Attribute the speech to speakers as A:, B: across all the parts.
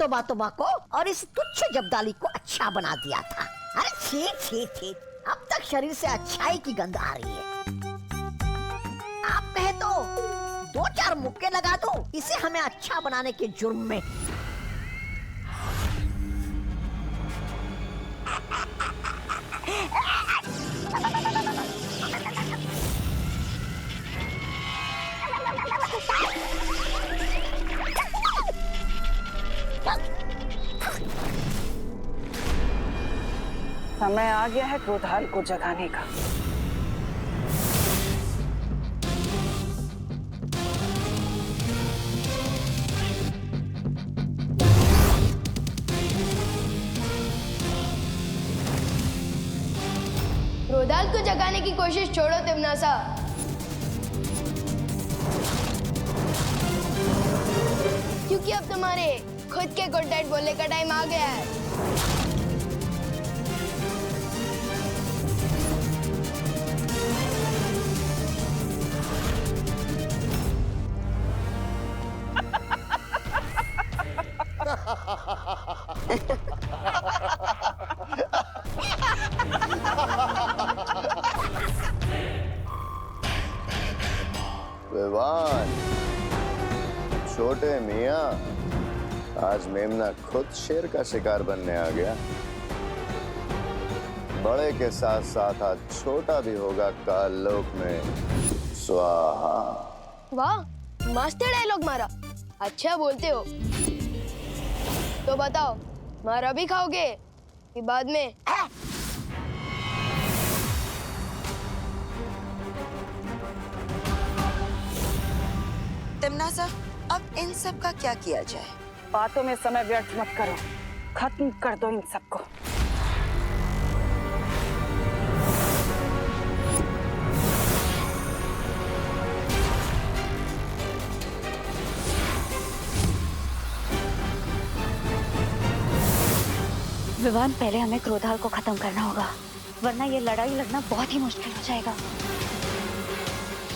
A: तोबा तोबा को और इस तुच्छ जब्दाली को अच्छा बना दिया था। अरे छी छी छी, अब तक शरीर से अच्छाई की गंध आ रही है। आप कहे तो 2-4 मुक्के लगा दो इसे हमें अच्छा बनाने के जुर्म में।
B: समय आ गया है क्रोधाल को जगाने का।
C: क्रोधाल को जगाने की कोशिश छोड़ो तिमनासा। क्योंकि अब तुम्हारे खुद के गुड नाइट बोलने का टाइम आ गया है।
D: विवान, छोटे मियाँ, आज मेमना खुद शेर का शिकार बनने आ गया। बड़े के साथ साथ आज छोटा भी होगा काल लोक में। स्वाहा।
C: वाह, मस्त डायलॉग मारा। अच्छा बोलते हो। तो बताओ, मारा भी खाओगे कि बाद में?
E: तिमनासा, अब इन सब का क्या किया जाए?
B: बातों में समय व्यर्थ मत करो, खत्म कर दो इन सबको।
F: विवान, पहले हमें क्रोधाल को खत्म करना होगा, वरना ये लड़ाई लड़ना बहुत ही मुश्किल हो जाएगा।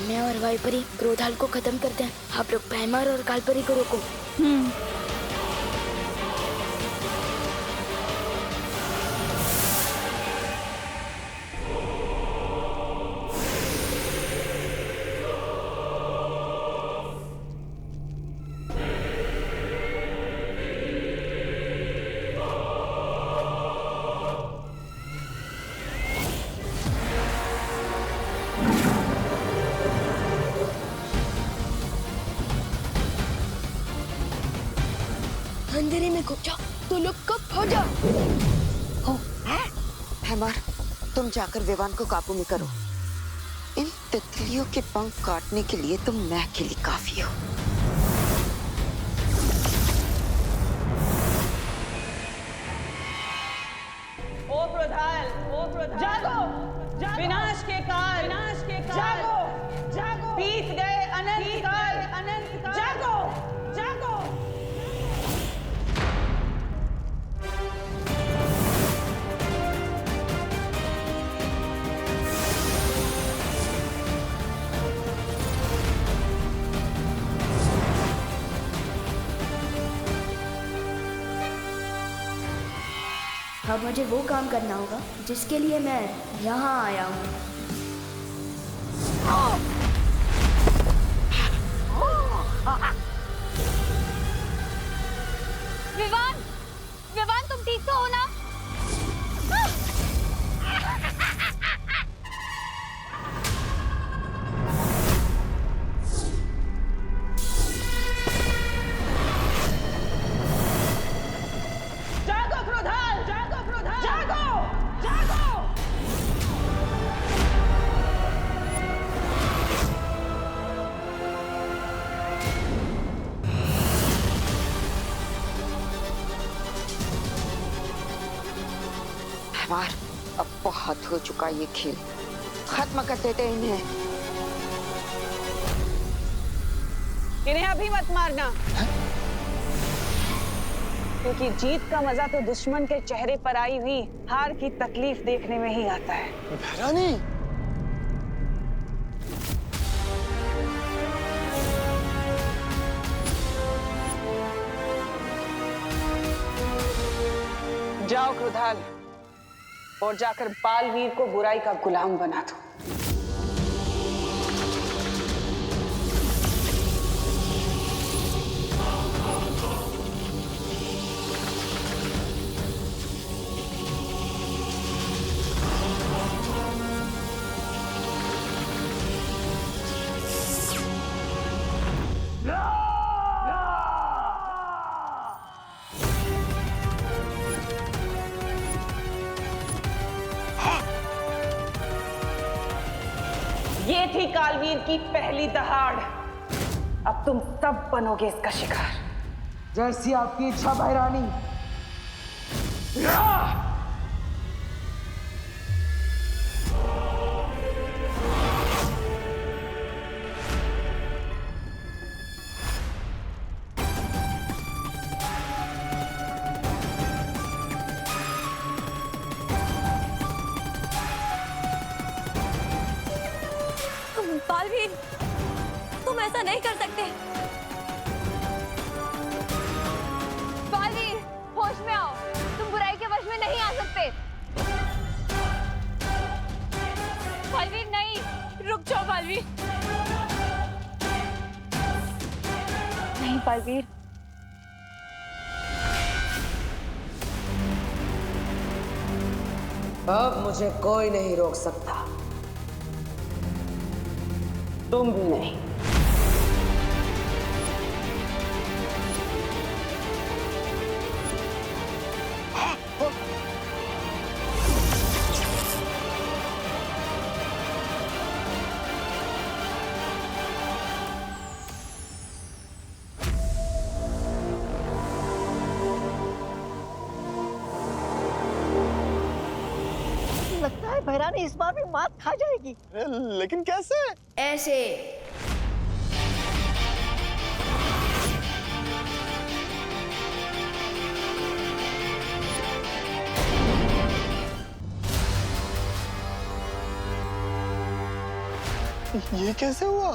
C: मैं और वाइपरी क्रोधाल को खत्म करते हैं, आप लोग पैमार और कालपरी को रोको। अंधेरे में घुस जाओ तो लोग कब हो जाओ।
E: हो, हैमर, तुम जाकर विवान को काबू में करो। इन तितलियों के पंख काटने के लिए तुम मैं अकेली काफी हो।
B: ओ क्रोधाल, जागो, विनाश के काल, जागो, बीत गए अनंत काल, जागो, जागो।
C: अब मुझे वो काम करना होगा जिसके लिए मैं यहाँ आया हूँ।
F: विवान, विवान, तुम ठीक तो हो ना?
B: जागो क्रोधाल, जागो, जागो।
E: हैमर, अब बहुत हो चुका ये खेल, खत्म कर देते इन्हें।
B: इन्हें अभी मत मारना, क्योंकि जीत का मजा तो दुश्मन के चेहरे पर आई हुई हार की तकलीफ देखने में ही आता है।
D: भैरानी,
B: जाओ क्रोधाल और जाकर बालवीर को बुराई का गुलाम बना दो। ये थी कालवीर की पहली दहाड़। अब तुम सब बनोगे इसका शिकार।
G: जैसी आपकी इच्छा भैरानी।
H: बालवीर, तुम ऐसा नहीं कर सकते। बालवीर, होश में आओ। तुम बुराई के वश में नहीं आ सकते। बालवीर नहीं, रुक जाओ बालवीर।
F: नहीं बालवीर,
B: अब मुझे कोई नहीं रोक सकता, तुम भी नहीं।
A: लगता है भैरानी इस बार भी मात खा जाएगी।
D: लेकिन कैसे?
C: ऐसे।
D: ये कैसे हुआ?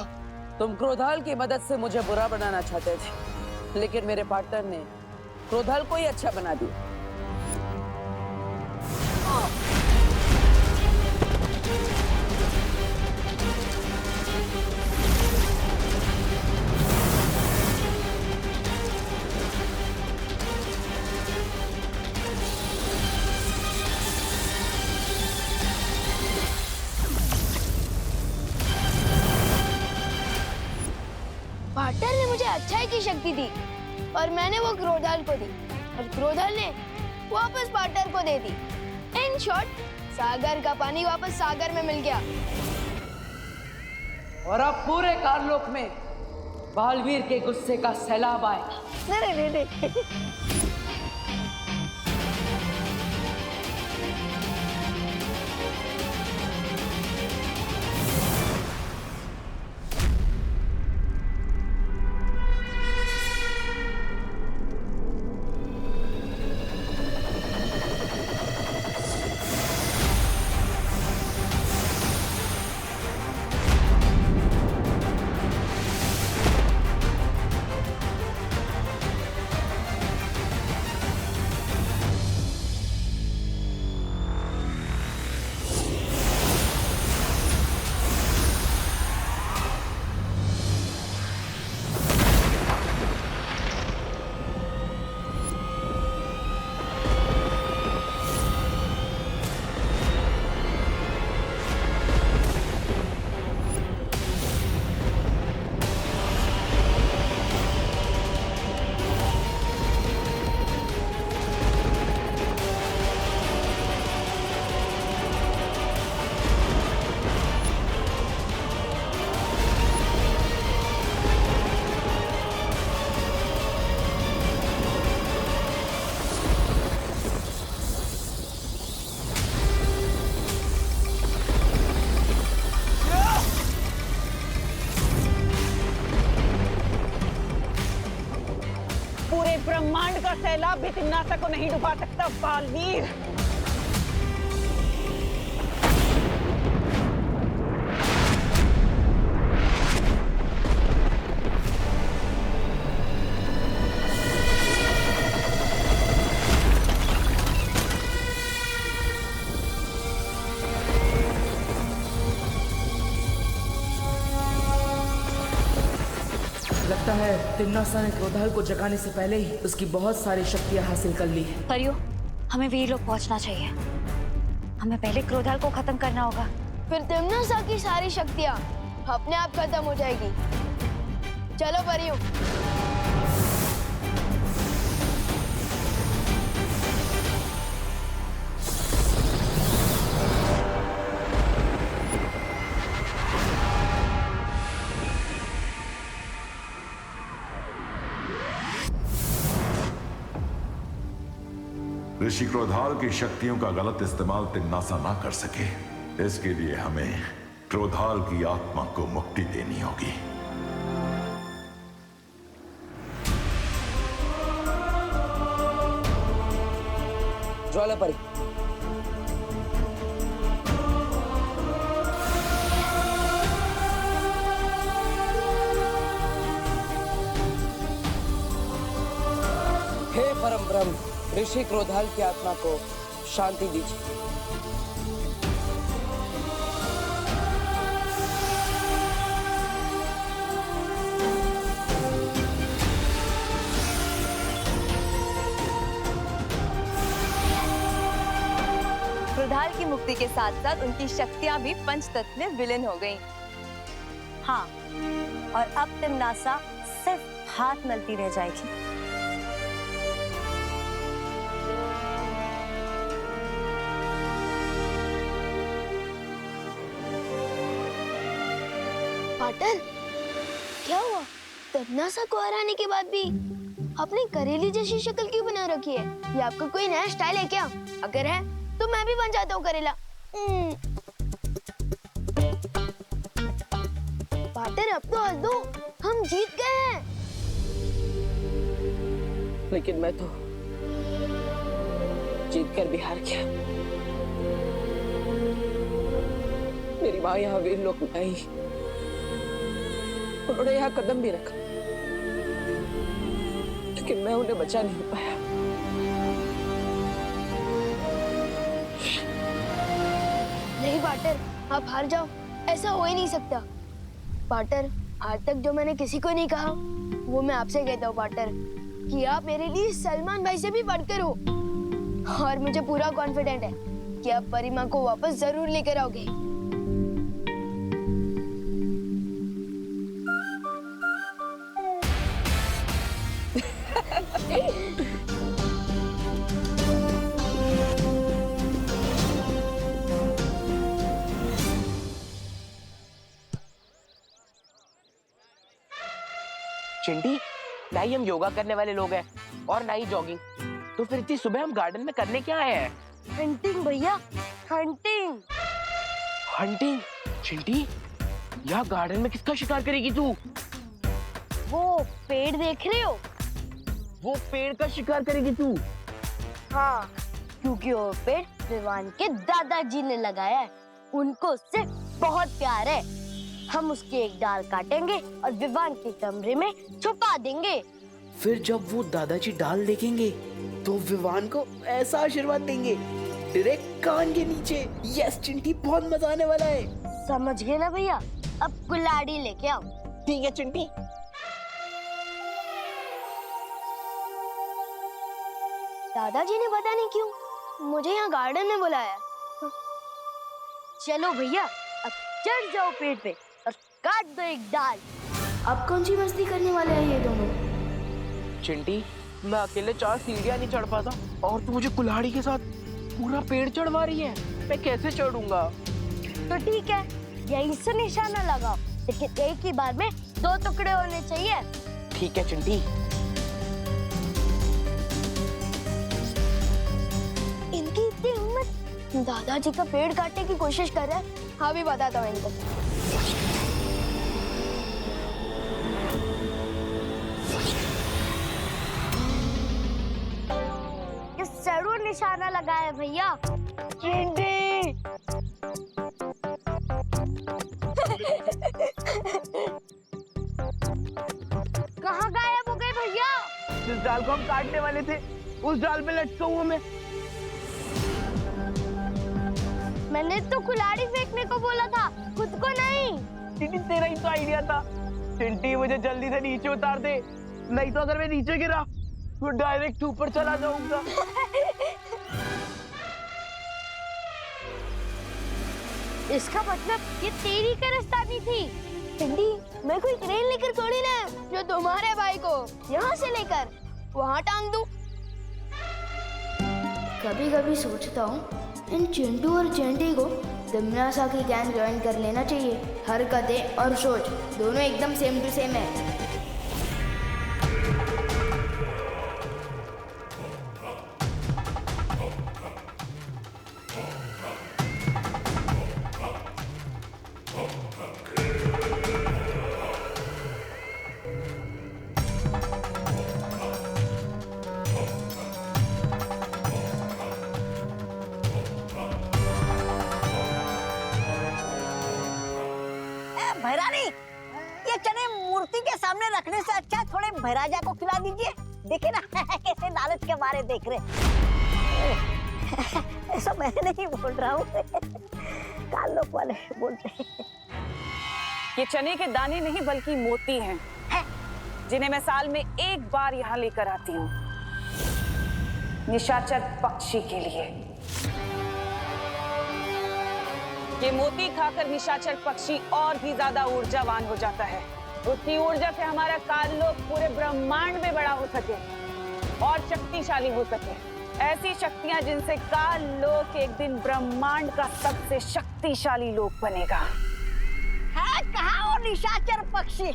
B: तुम क्रोधाल की मदद से मुझे बुरा बनाना चाहते थे, लेकिन मेरे पार्टनर ने क्रोधाल को ही अच्छा बना दिया।
C: पार्टनर ने मुझे अच्छाई की शक्ति दी और मैंने वो क्रोधाल को दी और क्रोधाल ने वापस पार्टनर को दे दी। इन शॉर्ट, सागर का पानी वापस सागर में मिल गया।
G: और अब पूरे कारलोक में बालवीर के गुस्से का सैलाब आएगा।
A: नहीं नहीं नहीं।
B: ब्रह्मांड का सैलाब भी तिम्नासा को नहीं डुबा सकता बालवीर।
G: तिम्नासा ने क्रोधाल को जगाने से पहले ही उसकी बहुत सारी शक्तियां हासिल कर ली है।
F: परियो, हमें वीर लोग पहुंचना चाहिए। हमें पहले क्रोधाल को खत्म करना होगा।
C: फिर तिम्नासा की सारी शक्तियाँ अपने आप खत्म हो जाएगी। चलो परियों।
I: ऋषि क्रोधाल की शक्तियों का गलत इस्तेमाल तिम्नासा ना कर सके, इसके लिए हमें क्रोधाल की आत्मा को मुक्ति देनी होगी।
B: ज्वालापरी, हे परम ब्रह्म, ऋषि क्रोधाल की आत्मा को शांति दीजिए।
H: क्रोधाल की मुक्ति के साथ साथ उनकी शक्तियां भी पंचतत्व में विलीन हो गईं। हाँ, और अब तिम्नासा सिर्फ हाथ मलती रह जाएगी।
C: पाटर, क्या हुआ? तिम्नासा को हराने के बाद भी आपने करेली जैसी शक्ल क्यों बना रखी है? ये आपका कोई नया स्टाइल है क्या? अगर है तो मैं भी बन जाता हूँ करेला। पाटर, अब तो हंस दो, हम जीत गए हैं।
B: लेकिन मैं तो जीत कर भी हार गया। मेरी माँ यहाँ वीर लोक में आई, उन्होंने यहाँ कदम भी रखा, लेकिन मैं उन्हें बचा नहीं पाया।
C: नहीं पाटर, आप हार जाओ, ऐसा हो ही नहीं सकता। पाटर, आज तक जो मैंने किसी को नहीं कहा वो मैं आपसे कहता हूँ पाटर, कि आप मेरे लिए सलमान भाई से भी बढ़कर हो। और मुझे पूरा कॉन्फिडेंट है कि आप परिमा को वापस जरूर लेकर आओगे।
J: चिंटी, ना ही हम योगा करने वाले लोग हैं और ना ही जॉगिंग, तो फिर इतनी सुबह हम गार्डन में करने क्या आए हैं?
C: हंटिंग भैया, हंटिंग।
J: हंटिंग? चिंटी, यहाँ गार्डन में किसका शिकार करेगी तू?
C: वो पेड़ देख रहे हो?
J: वो पेड़ का शिकार करेगी तू?
C: हाँ, क्योंकि वो पेड़ विवान के दादाजी ने लगाया है। उनको उससे बहुत प्यार है। हम उसके एक डाल काटेंगे और विवान के कमरे में छुपा देंगे।
J: फिर जब वो दादाजी डाल देखेंगे तो विवान को ऐसा आशीर्वाद देंगे डायरेक्ट कान के नीचे। यस चिंटी, बहुत मजा आने वाला है।
C: समझ गए ना भैया? अब कुल्हाड़ी लेके आओ।
J: ठीक है चिंटी।
C: दादाजी ने पता नहीं क्यों मुझे यहाँ गार्डन में बुलाया। चलो भैया, अब चढ़ जाओ पेड़ पे और काट दो एक डाल। अब कौन सी मस्ती करने वाले हैं ये दोनों?
J: चिंटी, मैं अकेले 4 सीढ़ियाँ नहीं चढ़ पाता और तू मुझे कुल्हाड़ी के साथ पूरा पेड़ चढ़वा रही है। मैं कैसे चढ़ूंगा?
C: तो ठीक है, यहीं से निशाना लगाओ, लेकिन एक ही बार में 2 टुकड़े होने चाहिए।
J: ठीक है चिंटी।
C: इनकी इतनी हिम्मत, दादाजी का पेड़ काटने की कोशिश कर रहे हैं। हाँ, भी बताता हूँ इनको। जरूर निशाना लगाया भैया। चिंटी! कहाँ गायब हो गए भैया?
J: जिस डाल को हम काटने वाले थे उस डाल पे लटका हूँ मैं।
C: मैंने तो कुल्हाड़ी फेंकने को बोला था, खुद को नहीं।
J: चिंटी, तेरा ही तो आइडिया था। चिंटी, मुझे जल्दी से नीचे उतार दे नहीं तो अगर मैं नीचे गिरा तो डायरेक्ट ऊपर चला जाऊंगा।
C: इसका मतलब ये तेरी कारस्तानी थी। चंडी, मैं कोई ट्रेन लेकर थोड़ी ना जो तुम्हारे भाई को यहाँ से लेकर वहाँ टांग दूं। कभी कभी सोचता हूँ इन चिंटू और चंटी को तिमनासा की गैंग ज्वाइन कर लेना चाहिए। हरकतें और सोच दोनों एकदम सेम टू सेम है।
A: भैरानी, ये चने मूर्ति के सामने रखने से अच्छा थोड़े भैराजा को खिला दीजिए। देखिए ना कैसे लालच के मारे देख रहे। ऐसा मैं नहीं बोल रहा हूँ, काल लोग वाले बोलते हैं।
B: ये चने के दाने नहीं बल्कि मोती हैं, जिन्हें मैं साल में एक बार यहाँ लेकर आती हूँ निशाचर पक्षी के लिए। ये मोती खाकर निशाचर पक्षी और भी ज्यादा ऊर्जावान हो जाता है। उसकी ऊर्जा से हमारा काललोक पूरे ब्रह्मांड में बड़ा हो सके और शक्तिशाली हो सके। ऐसी शक्तियां जिनसे काललोक एक दिन ब्रह्मांड का सबसे शक्तिशाली लोक बनेगा।
A: है कहाँ वो निशाचर पक्षी?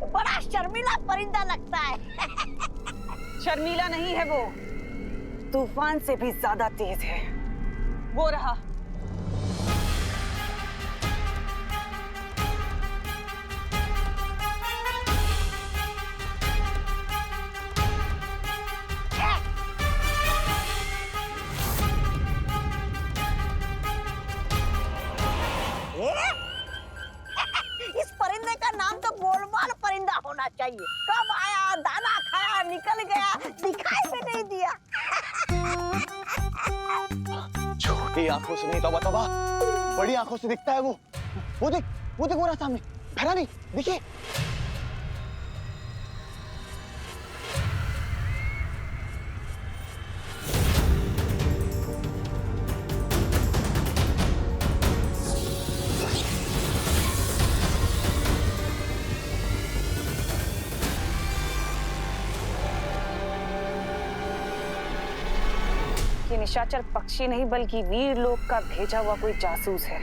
A: बड़ा शर्मीला परिंदा लगता है।
B: शर्मीला नहीं है वो, तूफान से भी ज्यादा तेज है। वो रहा।
A: इस परिंदे का नाम तो गोलमाल परिंदा होना चाहिए। कब आया, दाना खाया, निकल गया, दिखाई भी नहीं दिया।
K: छोटी आंखों से नहीं, तौबा तौबा, बड़ी आंखों से दिखता है वो। वो देख वो रहा सामने। भैरानी देखिए।
B: ये निशाचर पक्षी नहीं बल्कि वीर लोक का भेजा हुआ कोई जासूस है।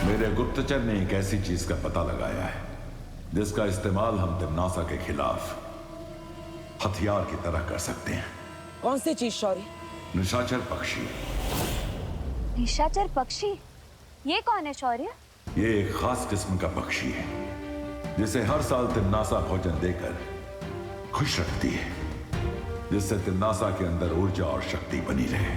I: मेरे गुप्तचर ने एक ऐसी चीज का पता लगाया है जिसका इस्तेमाल हम तिमनासा के खिलाफ हथियार की तरह कर सकते हैं।
B: कौन सी चीज शौर्य?
I: निशाचर पक्षी।
H: निशाचर पक्षी? ये कौन है शौर्य?
I: ये एक खास किस्म का पक्षी है जिसे हर साल तिमनासा भोजन देकर खुश रखती है, जिससे तिमनासा के अंदर ऊर्जा और शक्ति बनी रहे।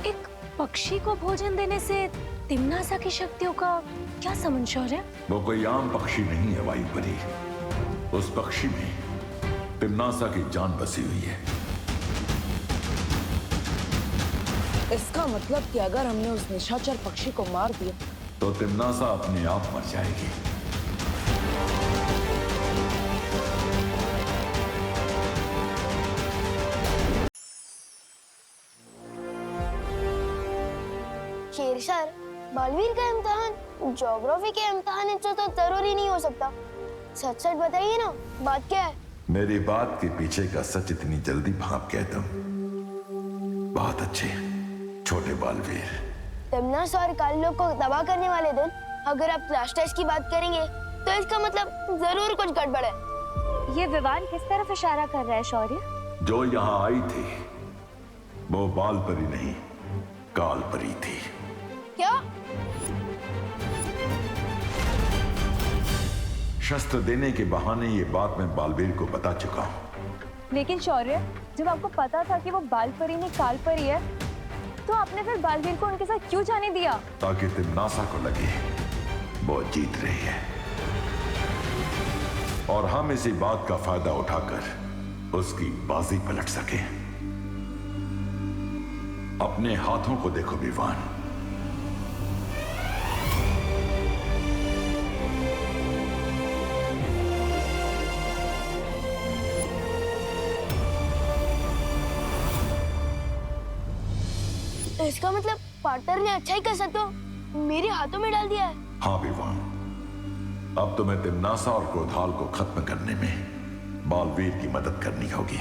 H: एक पक्षी को भोजन देने से तिमनासा की शक्तियों का क्या संबंध शौर्य?
I: वो कोई आम पक्षी नहीं है वायुपरी। उस पक्षी में तिमनासा की जान बसी हुई है।
B: इसका मतलब कि अगर हमने उस निशाचर पक्षी को मार दिया
I: तो तिमनासा अपने आप मर जाएगी।
C: शेर सर, बालवीर का इम्तिहान ज्योग्राफी के इम्तिहान से तो जरूरी नहीं हो सकता। सच सच बताइए ना, बात क्या है?
I: मेरी बात के पीछे का सच इतनी जल्दी भाप गए तुम? बहुत अच्छे छोटे बालवीर।
C: तिमनासा और काललोक को तबाह करने वाले दिन अगर आप क्लास टेस्ट की बात करेंगे तो इसका मतलब जरूर कुछ गड़बड़ है।
H: ये विवान किस तरफ इशारा कर रहा है शौर्य?
I: जो यहाँ आई थी वो बाल परी नहीं, काल परी थी।
C: क्या?
I: शस्त्र देने के बहाने ये बात मैं बालवीर को बता चुका हूँ।
H: लेकिन शौर्य, जब आपको पता था कि वो बाल परी नहीं काल परी है, तो आपने फिर बालवीर को उनके साथ क्यों जाने दिया?
I: ताकि तिमनासा को लगे वो जीत रही है और हम इसी बात का फायदा उठाकर उसकी बाजी पलट सके। अपने हाथों को देखो विवान।
C: इसका मतलब पार्टनर ने अच्छाई का सत्व मेरे हाथों में डाल दिया है।
I: हाँ विवान, अब तुम्हें तिम्नासा और क्रोधाल को खत्म करने में बालवीर की मदद करनी होगी।